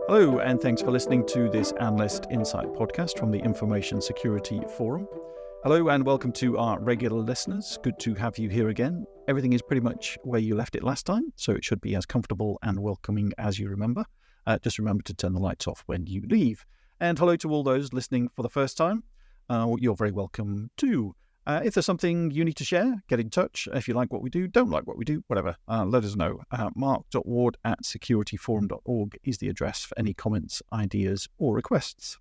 Hello, and thanks for listening to this Analyst Insight podcast from the Information Security Forum. Hello, and welcome to our regular listeners. Good to have you here again. Everything is pretty much where you left it last time, so it should be as comfortable and welcoming as you remember. Just remember to turn the lights off when you leave. And hello to all those listening for the first time. You're very welcome too. If there's something you need to share, get in touch. If you like what we do, don't like what we do, whatever, let us know. mark.ward@securityforum.org is the address for any comments, ideas, or requests.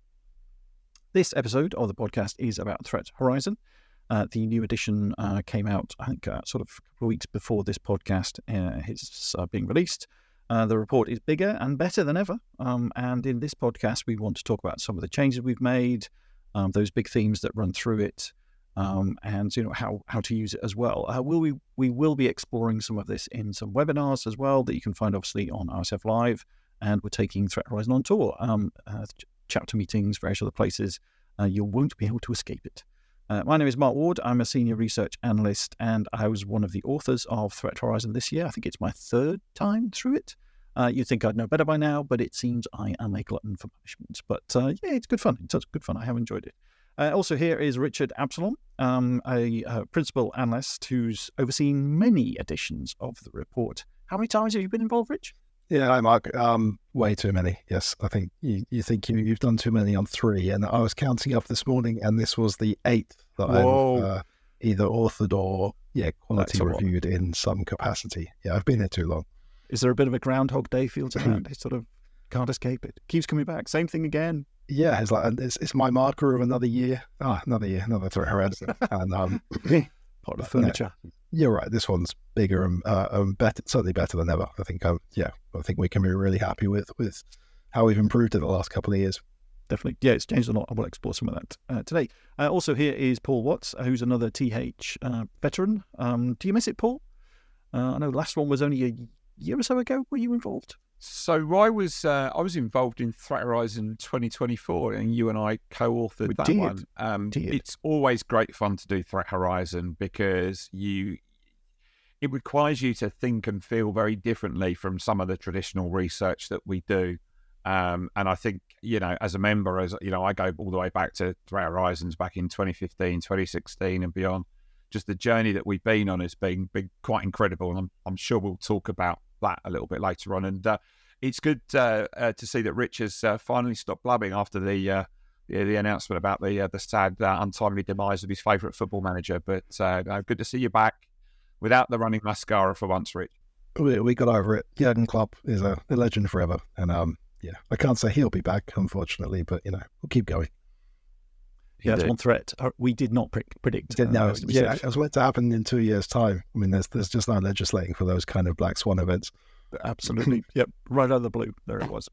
This episode of the podcast is about Threat Horizon. The new edition came out, I think, sort of a couple of weeks before this podcast is being released. The report is bigger and better than ever. And in this podcast, we want to talk about some of the changes we've made, those big themes that run through it, and how to use it as well. We will be exploring some of this in some webinars as well that you can find obviously on RSF Live, and we're taking Threat Horizon on tour, chapter meetings, various other places. You won't be able to escape it. My name is Mark Ward. I'm a senior research analyst, and I was one of the authors of Threat Horizon this year. I think it's my third time through it. You'd think I'd know better by now, but it seems I am a glutton for punishment. But yeah, it's good fun. It's good fun. I have enjoyed it. Also here is Richard Absalom, a principal analyst who's overseen many editions of the report. How many times have you been involved, Rich? Yeah, hi Mark. Way too many. Yes, I think you think you've done too many on 3, and I was counting up this morning, and this was the 8th that I've either authored or quality reviewed in some capacity. Yeah, I've been here too long. Is there a bit of a Groundhog Day feel to that? It sort of can't escape it. Keeps coming back. Same thing again. Yeah, it's like it's my marker of another year. Another Threat Horizon, and part of furniture. No, you're right. This one's bigger and better, certainly better than ever. I think I think we can be really happy with how we've improved it the last couple of years. Definitely, yeah, it's changed a lot. I will explore some of that today. Also, here is Paul Watts, who's another TH veteran. Do you miss it, Paul? I know the last one was only a year or so ago. Were you involved? So I was involved in Threat Horizon 2024, and you and I co-authored that one. It's always great fun to do Threat Horizon because it requires you to think and feel very differently from some of the traditional research that we do. And I think, as a member, I go all the way back to Threat Horizons back in 2015, 2016 and beyond. Just the journey that we've been on has been quite incredible. And I'm sure we'll talk about that a little bit later on. And it's good to see that Rich has finally stopped blabbing after the announcement about the sad, untimely demise of his favourite football manager. But good to see you back without the running mascara for once, Rich. We got over it. Jurgen Klopp is a legend forever. And I can't say he'll be back, unfortunately, but we'll keep going. Yeah, that's one threat we did not predict. No, it was meant to happen in 2 years' time. I mean, there's just no legislating for those kind of black swan events. Absolutely. Yep, right out of the blue. There it was.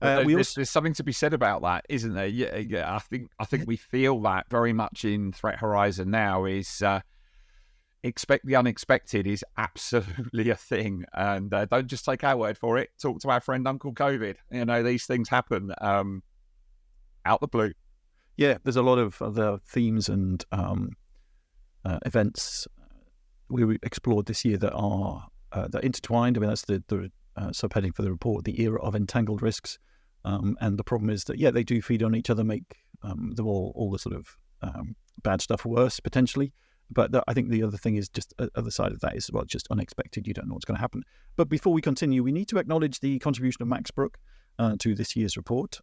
There's something to be said about that, isn't there? Yeah. I think we feel that very much in Threat Horizon now. Is expect the unexpected is absolutely a thing, and don't just take our word for it. Talk to our friend Uncle COVID. These things happen out the blue. Yeah, there's a lot of other themes and events we explored this year that are intertwined. I mean, that's the subheading for the report, the era of entangled risks. And the problem is that, they do feed on each other, make them all the sort of bad stuff worse, potentially. But I think the other thing is just other side of that is, just unexpected. You don't know what's going to happen. But before we continue, we need to acknowledge the contribution of Max Brook to this year's report.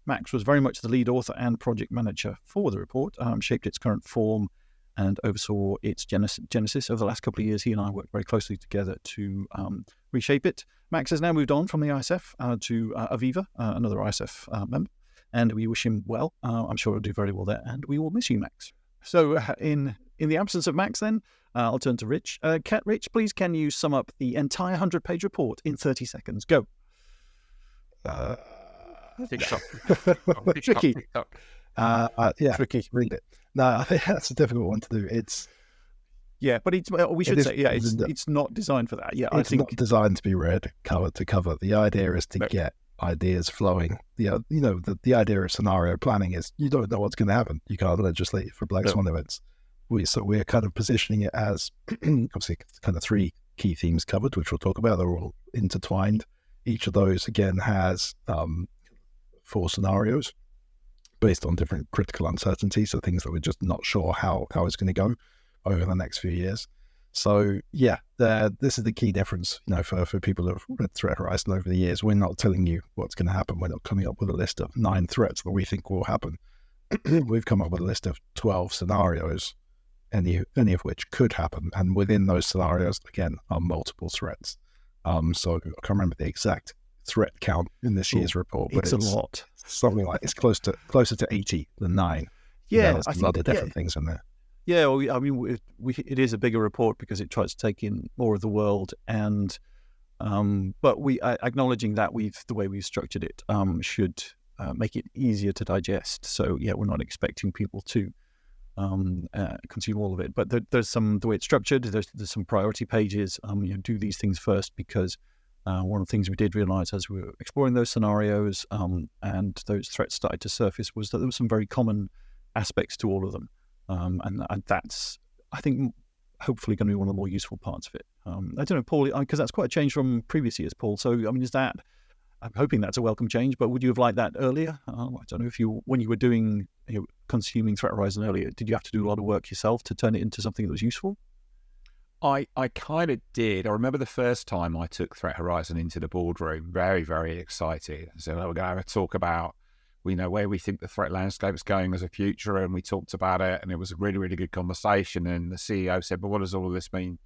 Max was very much the lead author and project manager for the report, shaped its current form and oversaw its genesis over the last couple of years. He and I worked very closely together to reshape it. Max has now moved on from the ISF to Aviva, another ISF member, and we wish him well. I'm sure he'll do very well there, and we will miss you, Max. So in the absence of Max then, I'll turn to Rich. Rich, please can you sum up the entire 100-page report in 30 seconds? Go. TikTok. Tricky. Tricky. Read it. No, I think that's a difficult one to do. It's but it's not designed for that. Yeah, it's not designed to be read cover to cover. The idea is to get ideas flowing. The idea of scenario planning is you don't know what's going to happen. You can't legislate for black swan events. We're kind of positioning it as obviously kind of 3 key themes covered, which we'll talk about. They're all intertwined. Each of those again has 4 scenarios based on different critical uncertainties, so things that we're just not sure how it's going to go over the next few years. So yeah, this is the key difference, for people who have read Threat Horizon over the years. We're not telling you what's going to happen. We're not coming up with a list of 9 threats that we think will happen. We've come up with a list of 12 scenarios, any of which could happen, and within those scenarios, again, are multiple threats. So I can't remember the exact threat count in this year's report, but it's a lot. Something like it's closer to 80 than 9. Yeah, there's a lot of different things in there. Yeah, well, I mean, it is a bigger report because it tries to take in more of the world, and but we acknowledging that the way we've structured it should make it easier to digest. So yeah, we're not expecting people to consume all of it, but there's the way it's structured. There's some priority pages. Do these things first, because one of the things we did realize as we were exploring those scenarios and those threats started to surface was that there were some very common aspects to all of them. And that's, I think, hopefully going to be one of the more useful parts of it. I don't know, Paul, because that's quite a change from previous years, Paul. So, I mean, I'm hoping that's a welcome change, but would you have liked that earlier? I don't know when you were consuming Threat Horizon earlier, did you have to do a lot of work yourself to turn it into something that was useful? I kind of did. I remember the first time I took Threat Horizon into the boardroom, very, very excited. So we're going to have a talk about, where we think the threat landscape is going as a future, and we talked about it, and it was a really, really good conversation. And the CEO said, "But what does all of this mean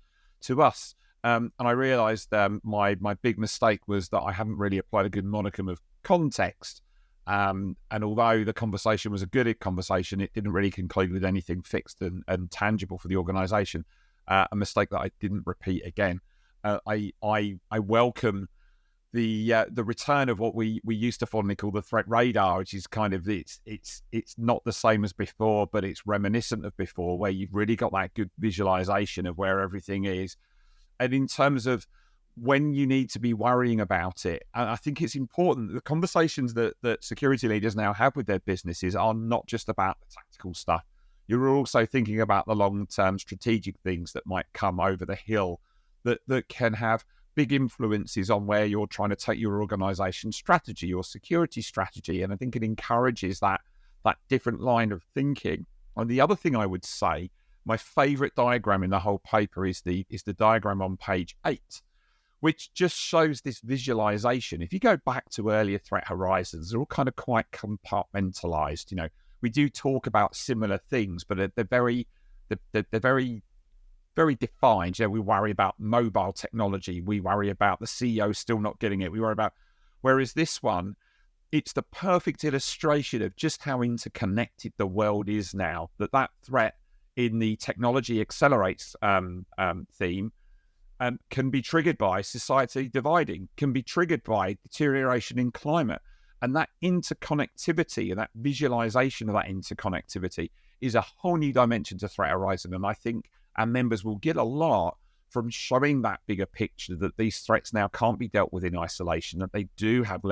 to us?" And I realised my big mistake was that I hadn't really applied a good modicum of context. And although the conversation was a good conversation, it didn't really conclude with anything fixed and tangible for the organisation. A mistake that I didn't repeat again. I welcome the return of what we used to fondly call the threat radar, which is kind of it's not the same as before, but it's reminiscent of before, where you've really got that good visualization of where everything is. And in terms of when you need to be worrying about it, and I think it's important, the conversations that security leaders now have with their businesses are not just about the tactical stuff. You're also thinking about the long-term strategic things that might come over the hill that can have big influences on where you're trying to take your organization's strategy or security strategy. And I think it encourages that different line of thinking. And the other thing I would say, my favorite diagram in the whole paper is the diagram on page 8, which just shows this visualization. If you go back to earlier threat horizons, they're all kind of quite compartmentalized. We do talk about similar things, but they're very very defined. We worry about mobile technology. We worry about the CEO still not getting it. We worry about, whereas this one, it's the perfect illustration of just how interconnected the world is now, that threat in the technology accelerates theme can be triggered by society dividing, can be triggered by deterioration in climate. And that interconnectivity and that visualization of that interconnectivity is a whole new dimension to Threat Horizon. And I think our members will get a lot from showing that bigger picture, that these threats now can't be dealt with in isolation, that they do have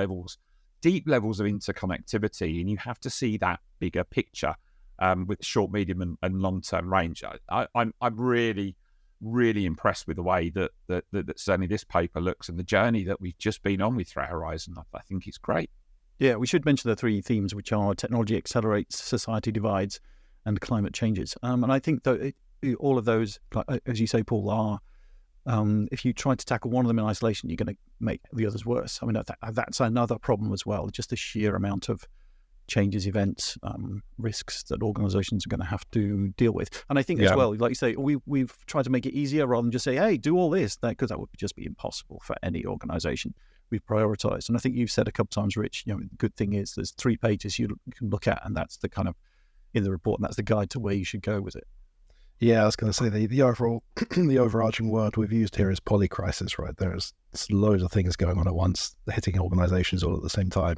deep levels of interconnectivity, and you have to see that bigger picture with short, medium, and long-term range. I'm really, really impressed with the way that certainly this paper looks, and the journey that we've just been on with Threat Horizon. I think it's great. Yeah, we should mention the 3 themes, which are technology accelerates, society divides, and climate changes. And I think that all of those, as you say, Paul, are if you try to tackle one of them in isolation, you're going to make the others worse. I mean, that's another problem as well, just the sheer amount of changes, events, risks that organizations are going to have to deal with. And I think as well, like you say, we've tried to make it easier rather than just say, hey, do all this, because that would just be impossible for any organization. We've prioritized. And I think you've said a couple of times, Rich, the good thing is there's 3 pages you can look at, and that's the kind of, in the report, and that's the guide to where you should go with it. Yeah, I was going to say the overall, the overarching word we've used here is polycrisis, right? There's loads of things going on at once, hitting organizations all at the same time.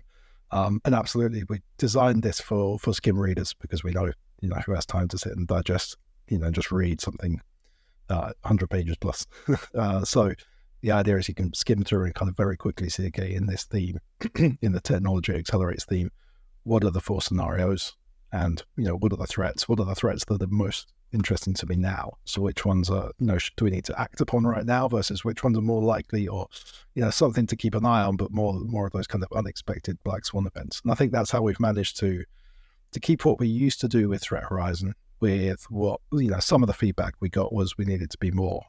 And absolutely, we designed this for skim readers, because we know, who has time to sit and digest, just read something 100 pages plus. So the idea is you can skim through and kind of very quickly see, okay, in this theme, in the technology accelerates theme, what are the 4 scenarios? And, what are the threats? What are the threats that are most interesting to me now. So which ones are, do we need to act upon right now versus which ones are more likely, or, something to keep an eye on, but more of those kind of unexpected black swan events. And I think that's how we've managed to keep what we used to do with Threat Horizon with what, some of the feedback we got was we needed to be more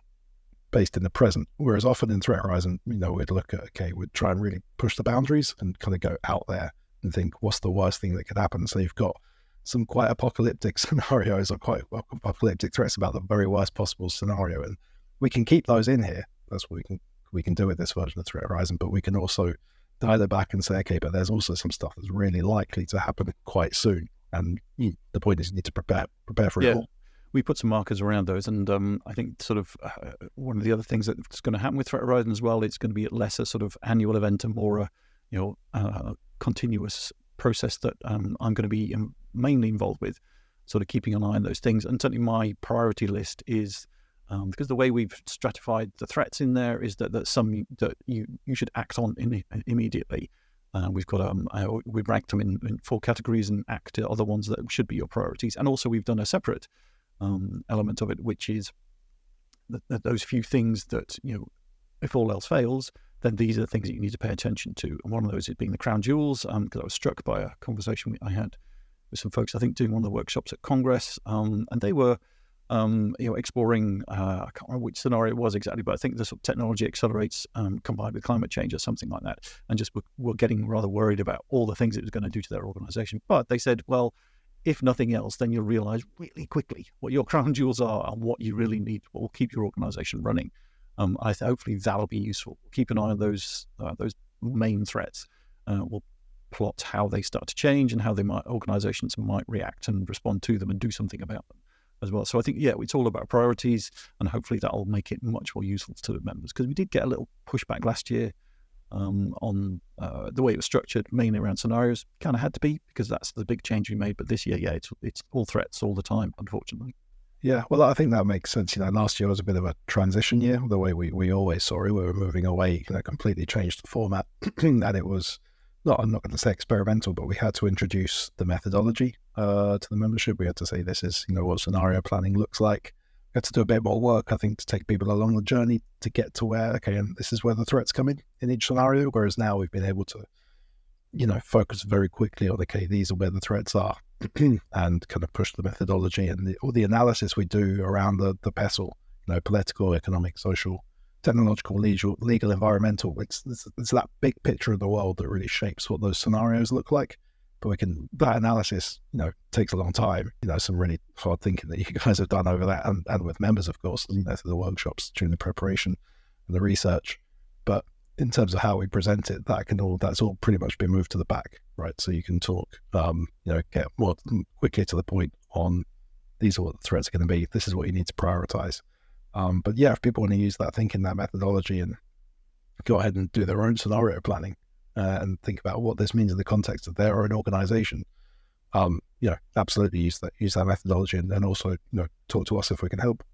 based in the present. Whereas often in Threat Horizon, we'd look at, we'd try and really push the boundaries and kind of go out there and think, what's the worst thing that could happen? So you've got some quite apocalyptic scenarios or quite apocalyptic threats about the very worst possible scenario. And we can keep those in here. That's what we can do with this version of Threat Horizon, but we can also dial it back and say, okay, but there's also some stuff that's really likely to happen quite soon. And the point is you need to prepare for it all. We put some markers around those, and I think sort of one of the other things that's going to happen with Threat Horizon as well, it's going to be less a sort of annual event and more a continuous process that I'm going to be mainly involved with, sort of keeping an eye on those things. And certainly my priority list is, because the way we've stratified the threats in there is that some that you should act on immediately. We've got we've ranked them in 4 categories and act to other ones that should be your priorities. And also we've done a separate element of it, which is that those few things that, if all else fails, then these are the things that you need to pay attention to. And one of those is being the crown jewels, because I was struck by a conversation I had with some folks, I think, doing one of the workshops at Congress, and they were exploring, I can't remember which scenario it was exactly, but I think the sort of technology accelerates combined with climate change or something like that, and just were getting rather worried about all the things it was going to do to their organization. But they said, well, if nothing else, then you'll realize really quickly what your crown jewels are and what you really need, what will keep your organization running. Hopefully that'll be useful. Keep an eye on those main threats. We'll plot how they start to change and how organizations might react and respond to them and do something about them as well. So I think, it's all about priorities, and hopefully that'll make it much more useful to the members, because we did get a little pushback last year on the way it was structured, mainly around scenarios. Kind of had to be, because that's the big change we made. But this year, it's all threats all the time, unfortunately. Yeah, well, I think that makes sense. Last year was a bit of a transition year, the way we always saw it. We were moving away, completely changed the format, and it was I'm not going to say experimental, but we had to introduce the methodology to the membership. We had to say this is, what scenario planning looks like. We had to do a bit more work, I think, to take people along the journey to get to where, and this is where the threats come in each scenario. Whereas now we've been able to, focus very quickly on, these are where the threats are, and kind of push the methodology and all the analysis we do around the PESTLE, political, economic, social, technological, legal, environmental. It's that big picture of the world that really shapes what those scenarios look like. But that analysis, takes a long time. Some really hard thinking that you guys have done over that, and with members, of course, through the workshops, during the preparation and the research. But in terms of how we present it, that's all pretty much been moved to the back, right? So you can talk, get more quickly to the point on these are what the threats are going to be. This is what you need to prioritize. But if people want to use that thinking, that methodology, and go ahead and do their own scenario planning and think about what this means in the context of their own organization, absolutely use that methodology, and then also talk to us if we can help.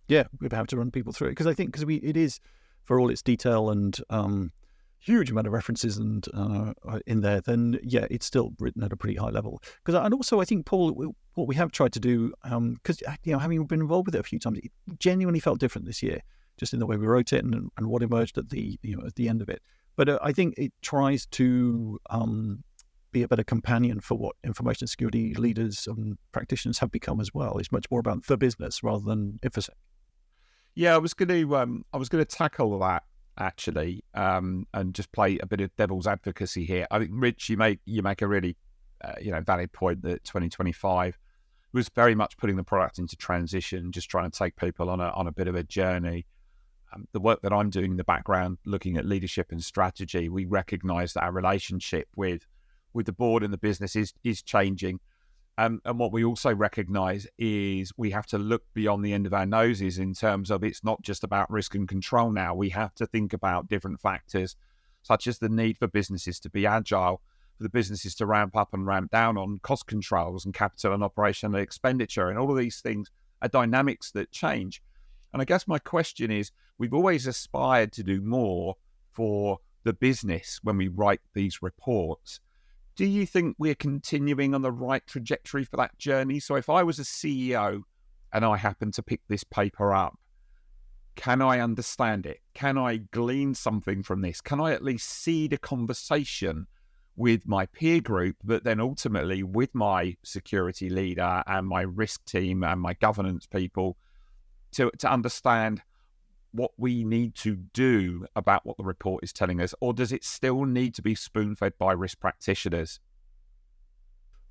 Yeah, we'd have to run people through it, because I think it is, for all its detail and huge amount of references and in there, then it's still written at a pretty high level. And also I think, Paul, what we have tried to do, because having been involved with it a few times, it genuinely felt different this year, just in the way we wrote it and what emerged at the end of it. But I think it tries to be a better companion for what information security leaders and practitioners have become as well. It's much more about the business rather than InfoSec. Yeah, I was going to tackle that actually, and just play a bit of devil's advocacy here. I think, Rich, you make a really valid point that 2025 was very much putting the product into transition, just trying to take people on a bit of a journey. The work that I'm doing in the background, looking at leadership and strategy, we recognise that our relationship with the board and the business is changing. And what we also recognise is we have to look beyond the end of our noses in terms of it's not just about risk and control now. We have to think about different factors, such as the need for businesses to be agile, for the businesses to ramp up and ramp down on cost controls and capital and operational expenditure. And all of these things are dynamics that change. And I guess my question is, we've always aspired to do more for the business when we write these reports. Do you think we're continuing on the right trajectory for that journey? So if I was a CEO and I happen to pick this paper up, can I understand it? Can I glean something from this? Can I at least seed a conversation with my peer group, but then ultimately with my security leader and my risk team and my governance people to understand what we need to do about what the report is telling us? Or does it still need to be spoon-fed by risk practitioners?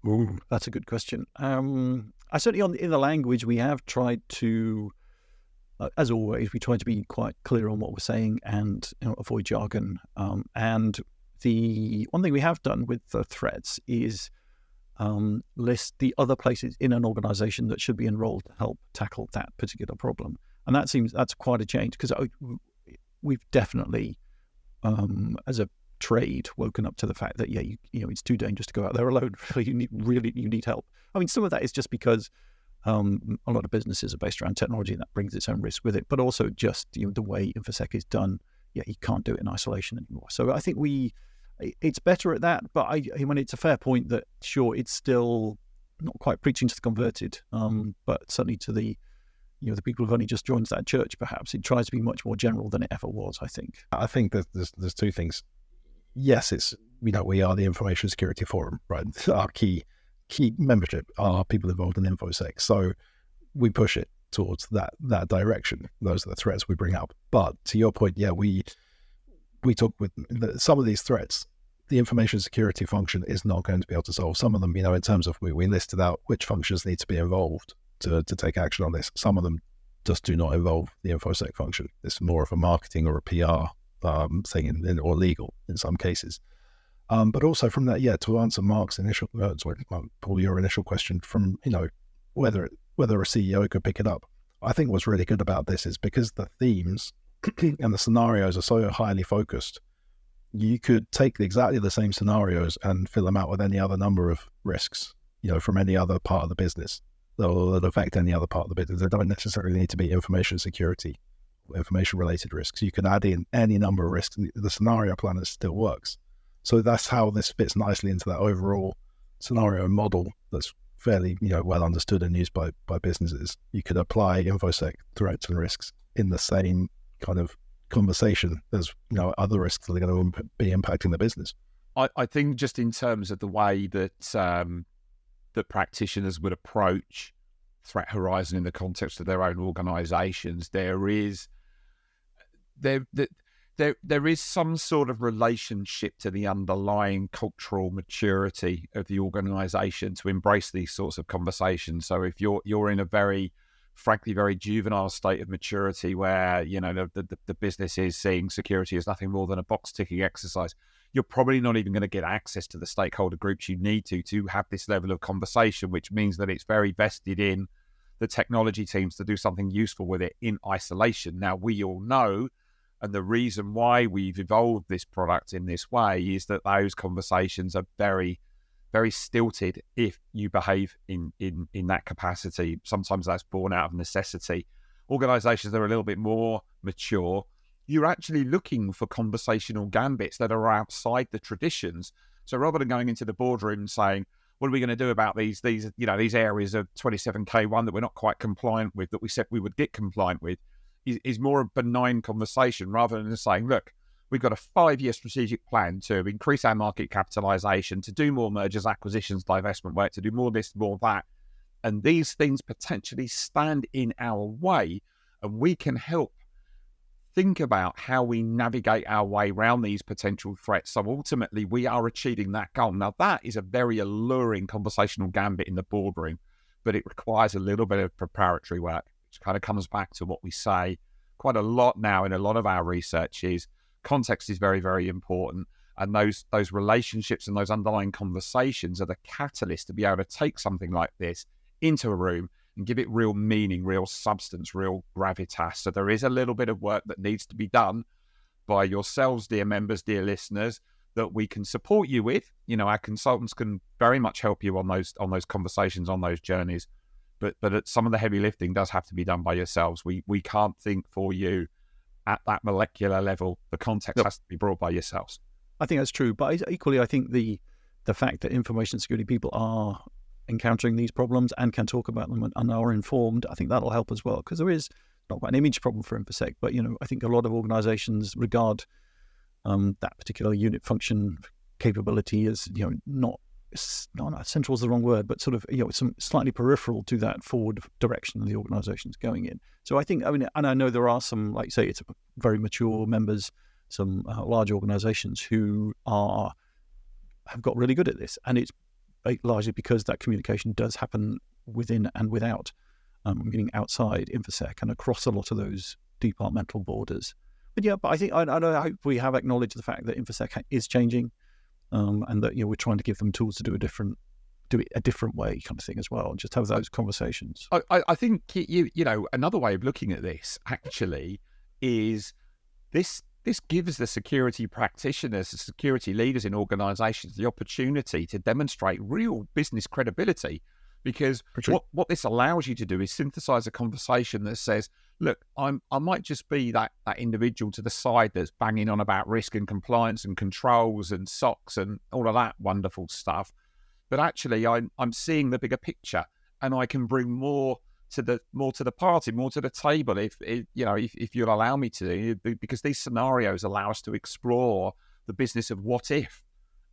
Ooh, that's a good question. I certainly in the language we have tried to, as always, we try to be quite clear on what we're saying and avoid jargon. And the one thing we have done with the threats is list the other places in an organization that should be enrolled to help tackle that particular problem. And that's quite a change, because we've definitely, as a trade, woken up to the fact that, it's too dangerous to go out there alone. You need help. I mean, some of that is just because a lot of businesses are based around technology, and that brings its own risk with it. But also just the way InfoSec is done, you can't do it in isolation anymore. So I think it's better at that. But I mean, it's a fair point that, sure, it's still not quite preaching to the converted, but certainly to the the people who've only just joined that church, perhaps it tries to be much more general than it ever was. I think that there's two things. Yes, it's we are the Information Security Forum, right? Our key membership are people involved in InfoSec, so we push it towards that direction. Those are the threats we bring up. But to your point, we talk with some of these threats. The information security function is not going to be able to solve some of them. In terms of we listed out which functions need to be involved to take action on this. Some of them just do not involve the InfoSec function. It's more of a marketing or a PR thing, or legal in some cases. But also from that, to answer Mark's initial, Paul, your initial question from whether a CEO could pick it up. I think what's really good about this is because the themes and the scenarios are so highly focused, you could take exactly the same scenarios and fill them out with any other number of risks, from any other part of the business that affect any other part of the business. They don't necessarily need to be information security, information related risks. You can add in any number of risks, and the scenario planner still works. So that's how this fits nicely into that overall scenario model that's fairly well understood and used by businesses. You could apply InfoSec threats and risks in the same kind of conversation as other risks that are going to be impacting the business. I think just in terms of the way that that practitioners would approach threat horizon in the context of their own organizations, there is some sort of relationship to the underlying cultural maturity of the organization to embrace these sorts of conversations. So if you're in a very juvenile state of maturity where the business is seeing security as nothing more than a box ticking exercise, you're probably not even going to get access to the stakeholder groups you need to have this level of conversation, which means that it's very vested in the technology teams to do something useful with it in isolation. Now, we all know, and the reason why we've evolved this product in this way is that those conversations are very, very stilted if you behave in that capacity. Sometimes that's born out of necessity. Organizations that are a little bit more mature, you're actually looking for conversational gambits that are outside the traditions. So rather than going into the boardroom and saying, what are we going to do about these areas of 27K1 that we're not quite compliant with, that we said we would get compliant with, is more a benign conversation rather than saying, look, we've got a 5-year strategic plan to increase our market capitalization, to do more mergers, acquisitions, divestment work, to do more this, more that. And these things potentially stand in our way, and we can help think about how we navigate our way around these potential threats. So ultimately, we are achieving that goal. Now, that is a very alluring conversational gambit in the boardroom, but it requires a little bit of preparatory work, which kind of comes back to what we say quite a lot now in a lot of our research is context is very, very important. And those relationships and those underlying conversations are the catalyst to be able to take something like this into a room and give it real meaning, real substance, real gravitas. So there is a little bit of work that needs to be done by yourselves, dear members, dear listeners, that we can support you with. Our consultants can very much help you on those conversations, on those journeys. But some of the heavy lifting does have to be done by yourselves. We can't think for you at that molecular level. The context has to be brought by yourselves. I think that's true. But equally, I think the fact that information security people are encountering these problems and can talk about them and are informed, I think that'll help as well, because there is not quite an image problem for InfoSec, but I think a lot of organizations regard that particular unit function capability as not central is the wrong word, but sort of some slightly peripheral to that forward direction the organization's going in. So I think, and I know there are some, like you say, it's very mature members, some large organizations who have got really good at this, and it's largely because that communication does happen within and without, meaning outside InfoSec and across a lot of those departmental borders. But I think I hope we have acknowledged the fact that InfoSec is changing, and that we're trying to give them tools to do it a different way, kind of thing as well, and just have those conversations. I think another way of looking at this actually is this gives the security practitioners, the security leaders in organizations the opportunity to demonstrate real business credibility, because what this allows you to do is synthesize a conversation that says, look, I might just be that individual to the side that's banging on about risk and compliance and controls and SOX and all of that wonderful stuff, but actually I'm seeing the bigger picture, and I can bring more to the party, more to the table, if you'll allow me to, because these scenarios allow us to explore the business of what if,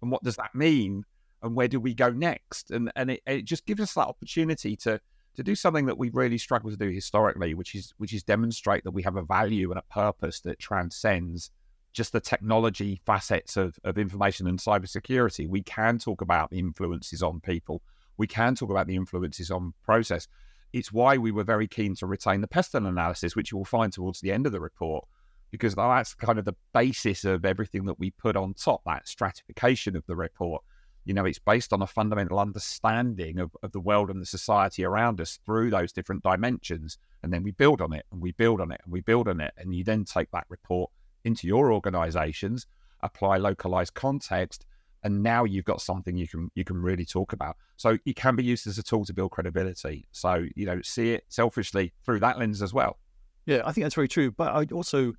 and what does that mean, and where do we go next, and it just gives us that opportunity to do something that we've really struggled to do historically, which is demonstrate that we have a value and a purpose that transcends just the technology facets of information and cybersecurity. We can talk about the influences on people. We can talk about the influences on process. It's why we were very keen to retain the pestle analysis, which you will find towards the end of the report, because that's kind of the basis of everything that we put on top, that stratification of the report. It's based on a fundamental understanding of the world and the society around us through those different dimensions. And then we build on it, and we build on it, and we build on it. And you then take that report into your organizations, apply localized context, and now you've got something you can really talk about. So it can be used as a tool to build credibility. So, see it selfishly through that lens as well. Yeah, I think that's very true. But I also,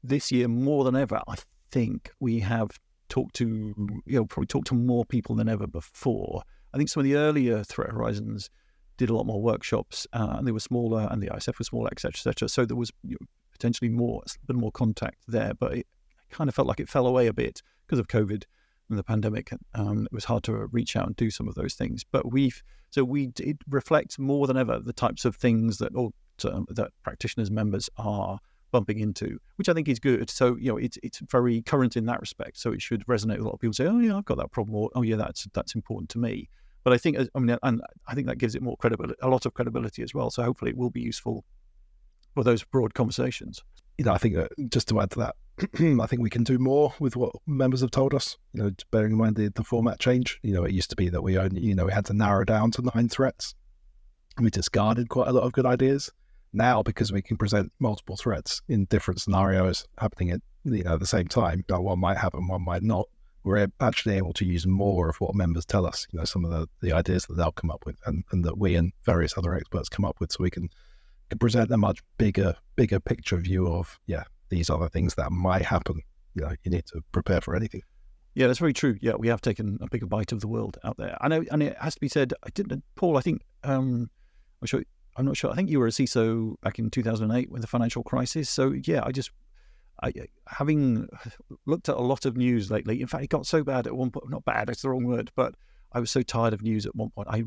this year more than ever, I think we have probably talked to more people than ever before. I think some of the earlier Threat Horizons did a lot more workshops, and they were smaller, and the ISF was smaller, etc., etc. So there was potentially a bit more contact there, but it kind of felt like it fell away a bit because of COVID and the pandemic. It was hard to reach out and do some of those things. But it reflects more than ever the types of things that practitioners members are bumping into, which I think is good. So it's very current in that respect. So it should resonate with a lot of people. Say, oh yeah, I've got that problem, or oh yeah, that's important to me. But I think, and I think that gives it more credibility, a lot of credibility as well. So hopefully it will be useful for those broad conversations. I think just to add to that, I think we can do more with what members have told us. Bearing in mind the format change. It used to be that we only, we had to narrow down to 9 threats, and we discarded quite a lot of good ideas. Now, because we can present multiple threats in different scenarios happening at the same time, one might happen, one might not, we're actually able to use more of what members tell us, some of the ideas that they'll come up with, and that we and various other experts come up with, so we can present a much bigger picture view of, these are the things that might happen. You need to prepare for anything. Yeah, that's very true. Yeah, we have taken a bigger bite of the world out there. I know, and it has to be said, Paul, I think, I'm not sure. I think you were a CISO back in 2008 with the financial crisis. So yeah, having looked at a lot of news lately, in fact, it got so bad at one point, not bad, it's the wrong word, but I was so tired of news at one point. I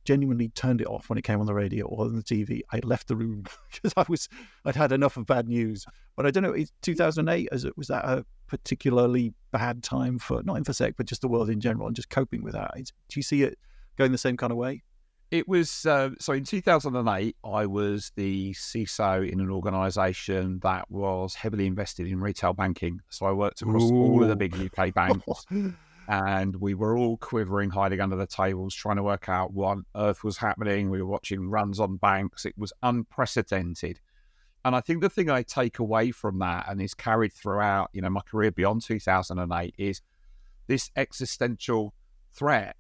genuinely turned it off when it came on the radio or on the TV. I left the room because I'd had enough of bad news. But I don't know, 2008, was that a particularly bad time for, not InfoSec, but just the world in general, and just coping with that? Do you see it going the same kind of way? It was, so in 2008, I was the CISO in an organisation that was heavily invested in retail banking. So I worked across all of the big UK banks, and we were all quivering, hiding under the tables, trying to work out what on earth was happening. We were watching runs on banks. It was unprecedented. And I think the thing I take away from that, and is carried throughout, my career beyond 2008, is this existential threat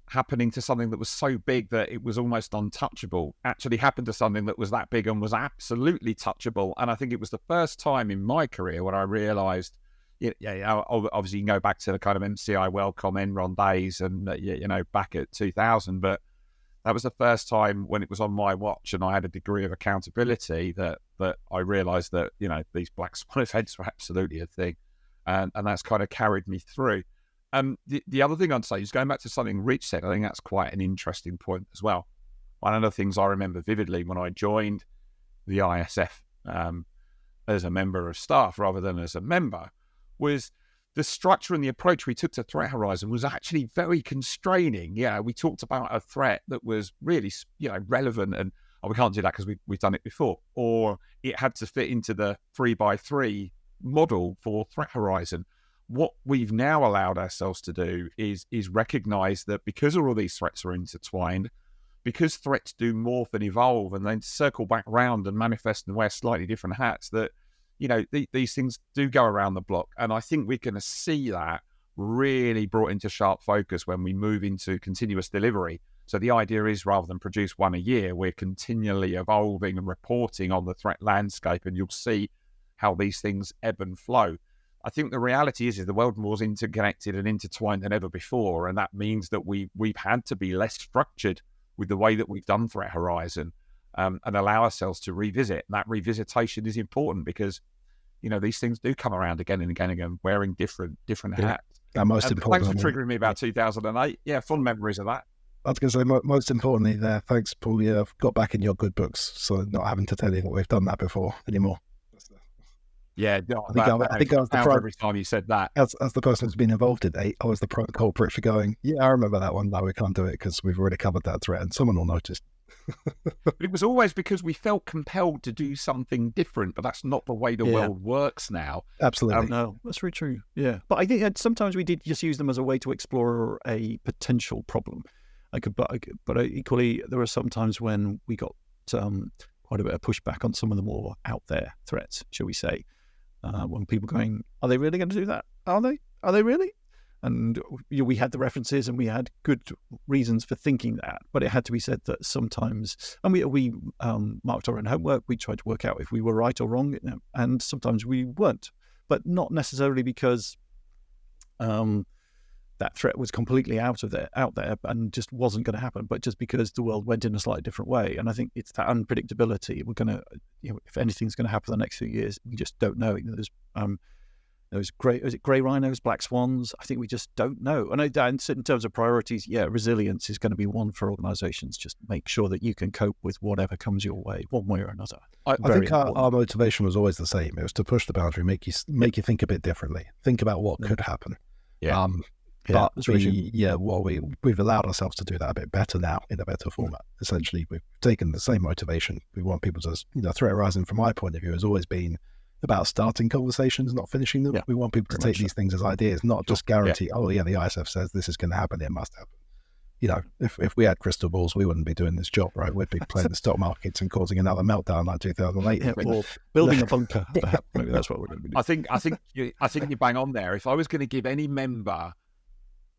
happening to something that was so big that it was almost untouchable actually happened to something that was that big and was absolutely touchable. And I think it was the first time in my career when I realised obviously you can go back to the kind of MCI WorldCom Enron days and, back at 2000, but that was the first time when it was on my watch and I had a degree of accountability that I realised that, these black swan events were absolutely a thing. And that's kind of carried me through. The other thing I'd say is going back to something Rich said, I think that's quite an interesting point as well. One of the things I remember vividly when I joined the ISF as a member of staff rather than as a member was the structure and the approach we took to Threat Horizon was actually very constraining. Yeah, we talked about a threat that was really, relevant and we can't do that because we've done it before. Or it had to fit into the 3x3 model for Threat Horizon. What we've now allowed ourselves to do is recognize that because all of these threats are intertwined, because threats do morph and evolve and then circle back round and manifest and wear slightly different hats, that these things do go around the block. And I think we're going to see that really brought into sharp focus when we move into continuous delivery. So the idea is rather than produce one a year, we're continually evolving and reporting on the threat landscape, and you'll see how these things ebb and flow. I think the reality is the world more interconnected and intertwined than ever before, and that means that we've had to be less structured with the way that we've done Threat Horizon. And allow ourselves to revisit. And that revisitation is important because, these things do come around again and again and again, wearing different hats. And most importantly, thanks for triggering me about 2008. Yeah, fond memories of that. I was going to say, most importantly there, thanks, Paul, I've got back in your good books, so not having to tell you that we've done that before anymore. Yeah, I think I was the every time you said that. As the person who's been involved in 8, I was the prime culprit for going, I remember that one. No, we can't do it because we've already covered that threat and someone will notice. But it was always because we felt compelled to do something different, but that's not the way the world works now. Absolutely. No, that's very true. Yeah. But I think sometimes we did just use them as a way to explore a potential problem. But equally, there were some times when we got quite a bit of pushback on some of the more out there threats, shall we say. When people going, are they really going to do that? Are they really? And we had the references and we had good reasons for thinking that, but it had to be said that sometimes, and we marked our own homework, we tried to work out if we were right or wrong, and sometimes we weren't, but not necessarily because that threat was completely out there and just wasn't going to happen, but just because the world went in a slightly different way. And I think it's that unpredictability. We're going to, if anything's going to happen the next few years, we just don't know. There's grey rhinos, black swans? I think we just don't know. And in terms of priorities, resilience is going to be one for organisations. Just make sure that you can cope with whatever comes your way, one way or another. I think our motivation was always the same. It was to push the boundary, make you think a bit differently, think about what could happen. Yeah. But we've allowed ourselves to do that a bit better now in a better format. Essentially, we've taken the same motivation. We want people to, Threat Horizon, from my point of view, has always been about starting conversations, not finishing them. Yeah, we want people to take these things as ideas, not just guarantee, the ISF says this is going to happen, it must happen. If we had crystal balls, we wouldn't be doing this job, right? We'd be playing the stock markets and causing another meltdown like 2008. Or building a bunker, perhaps. Maybe that's what we're going to be doing. I think you bang on there. If I was going to give any member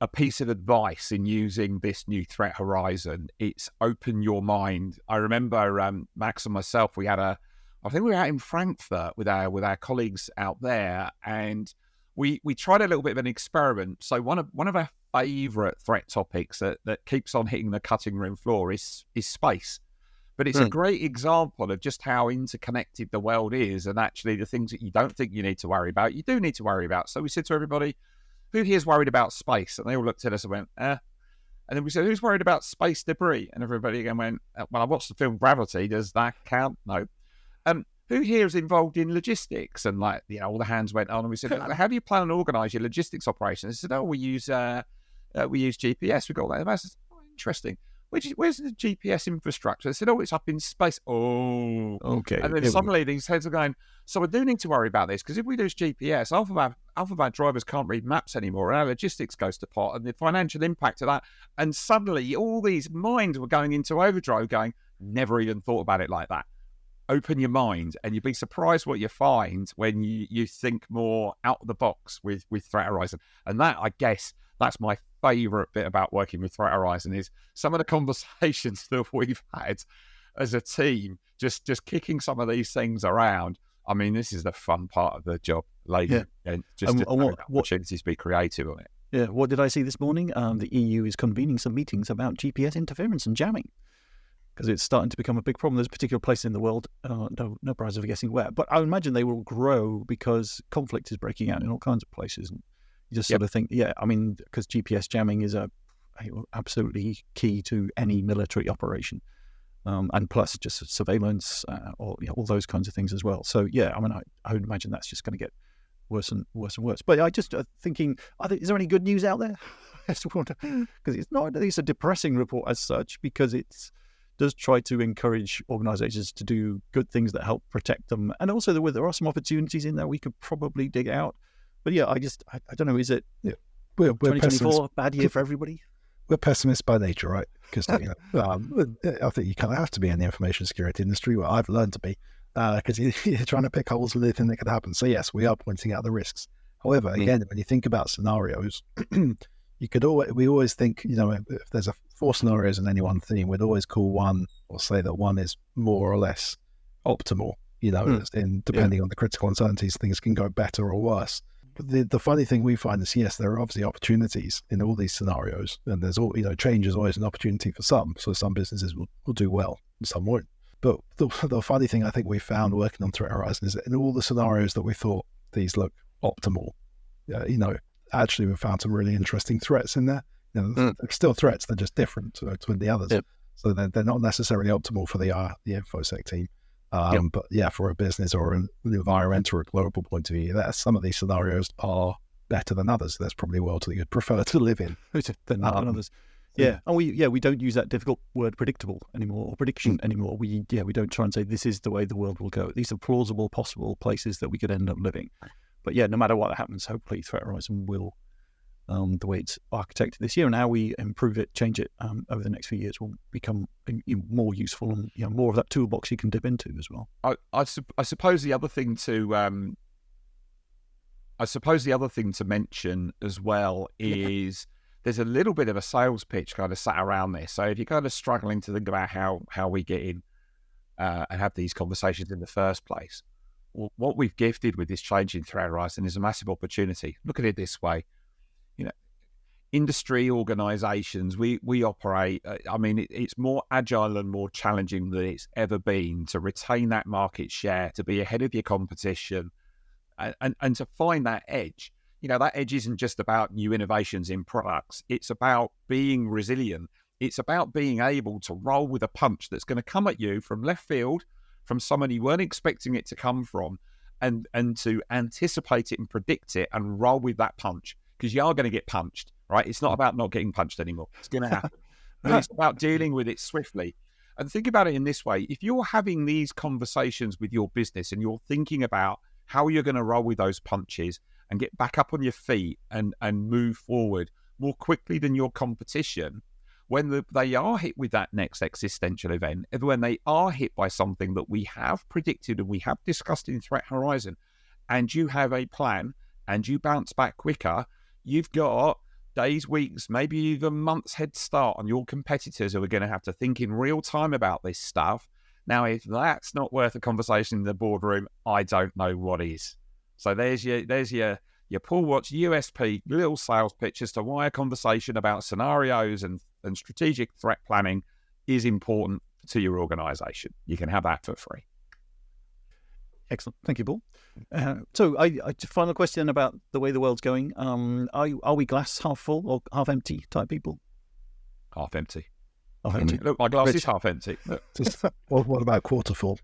a piece of advice in using this new Threat Horizon, it's open your mind. I remember Max and myself, I think we were out in Frankfurt with our colleagues out there, and we tried a little bit of an experiment. So one of our favourite threat topics that keeps on hitting the cutting room floor is space. But it's a great example of just how interconnected the world is, and actually the things that you don't think you need to worry about, you do need to worry about. So we said to everybody, who here is worried about space? And they all looked at us and went, And then we said, who's worried about space debris? And everybody again went, well, I watched the film Gravity. Does that count? No. Who here is involved in logistics? And all the hands went on. And we said, how do you plan and organise your logistics operations? They said, we use GPS. We got that. And I said, interesting. Where's the GPS infrastructure? They said, it's up in space. Oh, okay. And then suddenly these heads are going, so we do need to worry about this, because if we lose GPS, half of our drivers can't read maps anymore, and our logistics goes to pot, and the financial impact of that. And suddenly all these minds were going into overdrive going, never even thought about it like that. Open your mind, and you'd be surprised what you find when you think more out of the box with Threat Horizon. And that, I guess, that's my favourite bit about working with Threat Horizon, is some of the conversations that we've had as a team, just kicking some of these things around. I mean, this is the fun part of the job, lady. Yeah. Just opportunities to be creative on it. Yeah. What did I see this morning? The EU is convening some meetings about GPS interference and jamming, because it's starting to become a big problem. There's a particular place in the world, no prize of guessing where, but I imagine they will grow because conflict is breaking out in all kinds of places. And you just sort of think, because GPS jamming is absolutely key to any military operation. And plus just surveillance or all those kinds of things as well. So, I would imagine that's just going to get worse and worse and worse. But I just thinking, is there any good news out there? Because it's a depressing report as such, because it does try to encourage organizations to do good things that help protect them. And also there are some opportunities in there we could probably dig out. But I don't know, is it 2024 bad year for everybody? We're pessimists by nature, right? Because I think you kind of have to be in the information security industry. Well, I've learned to be, because you're trying to pick holes with anything that could happen. So yes, we are pointing out the risks. However, again, when you think about scenarios, we always think, if there's 4 scenarios in any one theme, we'd always call one, or say that one is more or less optimal. Depending on the critical uncertainties, things can go better or worse. But the funny thing we find is, yes, there are obviously opportunities in all these scenarios, and there's change is always an opportunity for some. So some businesses will do well and some won't. But the funny thing I think we found working on Threat Horizon is that in all the scenarios that we thought these look optimal, actually we found some really interesting threats in there. They're still threats, they're just different to the others. Yep. So they're not necessarily optimal for the InfoSec team. But for a business or an environmental or global point of view, some of these scenarios are better than others. There's probably worlds that you'd prefer to live in than others. Yeah, and we don't use that difficult word predictable anymore, or prediction anymore. We don't try and say this is the way the world will go. These are plausible, possible places that we could end up living. But no matter what happens, hopefully Threat Horizon will, the way it's architected this year and how we improve it, change it over the next few years, will become more useful and more of that toolbox you can dip into as well. I suppose the other thing to mention as well is there's a little bit of a sales pitch kind of sat around this. So if you're kind of struggling to think about how we get in and have these conversations in the first place, what we've gifted with this change in Threat Horizon is a massive opportunity. Look at it this way. Industry organizations, we operate, it's more agile and more challenging than it's ever been to retain that market share, to be ahead of your competition, and to find that edge. That edge isn't just about new innovations in products. It's about being resilient. It's about being able to roll with a punch that's going to come at you from left field, from someone you weren't expecting it to come from, and to anticipate it and predict it and roll with that punch, because you are going to get punched. Right? It's not about not getting punched anymore. It's going to happen. But it's about dealing with it swiftly. And think about it in this way. If you're having these conversations with your business and you're thinking about how you're going to roll with those punches and get back up on your feet and move forward more quickly than your competition, when they are hit with that next existential event, when they are hit by something that we have predicted and we have discussed in Threat Horizon, and you have a plan and you bounce back quicker, you've got days, weeks, maybe even months head start on your competitors who are going to have to think in real time about this stuff. Now, if that's not worth a conversation in the boardroom, I don't know what is. So there's your Paul Watts USP, little sales pitch as to why a conversation about scenarios and strategic threat planning is important to your organization. You can have that for free. Excellent. Thank you, Paul. So final question about the way the world's going. Are we glass half full or half empty type people? Half empty. Half empty. Look, my glass is half empty. What about quarter full?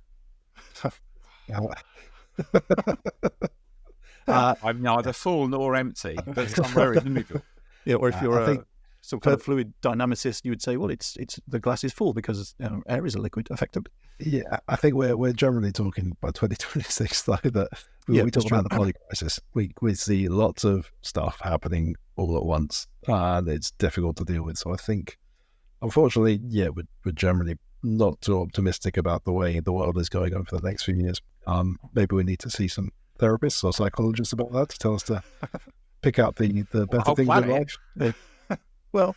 I'm neither full nor empty, but somewhere in the middle. Yeah, or if you're some kind of fluid dynamicist, you would say, well, it's the glass is full because air is a liquid, effectively. Yeah, I think we're generally talking by 2026, though, that we talk about the poly crisis. We see lots of stuff happening all at once, and it's difficult to deal with. So I think, unfortunately, we're generally not too optimistic about the way the world is going over the next few years. Maybe we need to see some therapists or psychologists about that to tell us to pick out the better things in life. Well,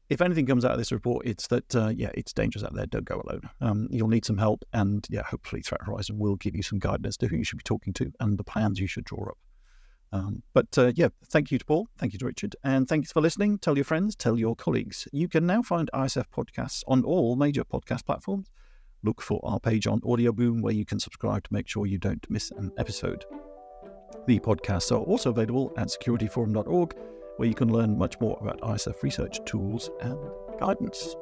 if anything comes out of this report, it's that, it's dangerous out there. Don't go alone. You'll need some help. And hopefully Threat Horizon will give you some guidance as to who you should be talking to and the plans you should draw up. Thank you to Paul. Thank you to Richard. And thanks for listening. Tell your friends, tell your colleagues. You can now find ISF podcasts on all major podcast platforms. Look for our page on Audio Boom, where you can subscribe to make sure you don't miss an episode. The podcasts are also available at securityforum.org, where you can learn much more about ISF research tools and guidance.